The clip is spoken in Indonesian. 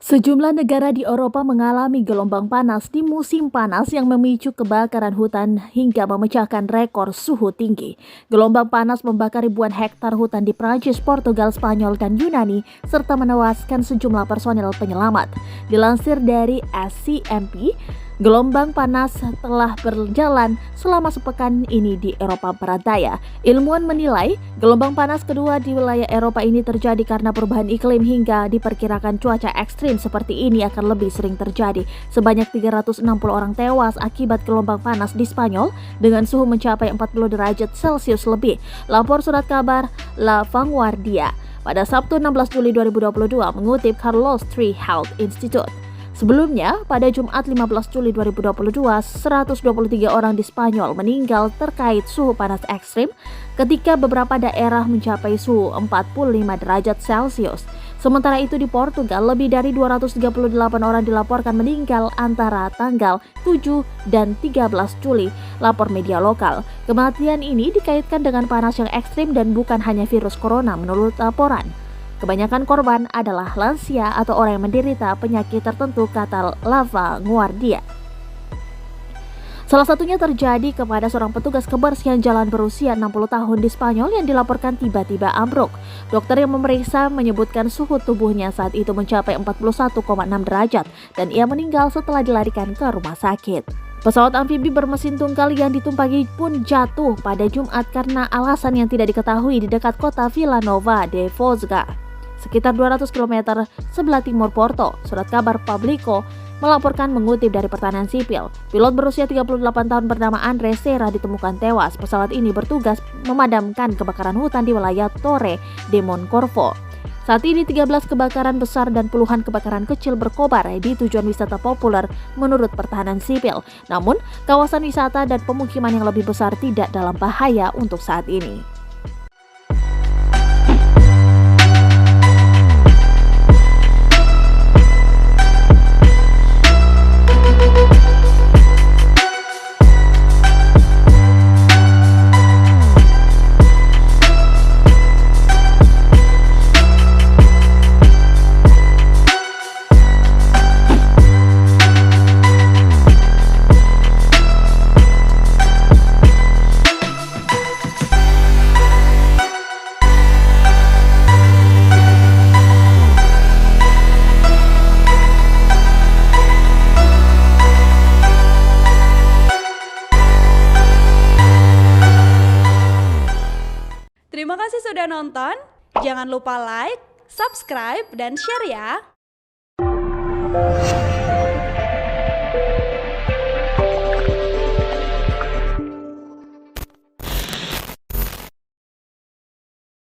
Sejumlah negara di Eropa mengalami gelombang panas di musim panas yang memicu kebakaran hutan hingga memecahkan rekor suhu tinggi. Gelombang panas membakar ribuan hektar hutan di Prancis, Portugal, Spanyol, dan Yunani, serta menewaskan sejumlah personil penyelamat. Dilansir dari SCMP, gelombang panas telah berjalan selama sepekan ini di Eropa Barat Daya. Ilmuwan menilai gelombang panas kedua di wilayah Eropa ini terjadi karena perubahan iklim hingga diperkirakan cuaca ekstrim seperti ini akan lebih sering terjadi. Sebanyak 360 orang tewas akibat gelombang panas di Spanyol dengan suhu mencapai 40 derajat Celcius lebih. Lapor surat kabar La Vanguardia pada Sabtu 16 Juli 2022 mengutip Carlos III Health Institute. Sebelumnya, pada Jumat 15 Juli 2022, 123 orang di Spanyol meninggal terkait suhu panas ekstrim ketika beberapa daerah mencapai suhu 45 derajat Celcius. Sementara itu di Portugal, lebih dari 238 orang dilaporkan meninggal antara tanggal 7 dan 13 Juli, lapor media lokal. Kematian ini dikaitkan dengan panas yang ekstrim dan bukan hanya virus corona menurut laporan. Kebanyakan korban adalah lansia atau orang yang menderita penyakit tertentu, kata La Vanguardia. Salah satunya terjadi kepada seorang petugas kebersihan jalan berusia 60 tahun di Spanyol yang dilaporkan tiba-tiba ambruk. Dokter yang memeriksa menyebutkan suhu tubuhnya saat itu mencapai 41,6 derajat dan ia meninggal setelah dilarikan ke rumah sakit. Pesawat amfibi bermesin tunggal yang ditumpangi pun jatuh pada Jumat karena alasan yang tidak diketahui di dekat kota Vilanova de Fosga, sekitar 200 km sebelah timur Porto. Surat kabar Publico melaporkan mengutip dari pertahanan sipil. Pilot berusia 38 tahun bernama Andre Serra ditemukan tewas. Pesawat ini bertugas memadamkan kebakaran hutan di wilayah Torre de Moncorvo. Saat ini 13 kebakaran besar dan puluhan kebakaran kecil berkobar di tujuan wisata populer menurut pertahanan sipil. Namun, kawasan wisata dan pemukiman yang lebih besar tidak dalam bahaya untuk saat ini. Terima kasih sudah nonton. Jangan lupa like, subscribe, dan share ya.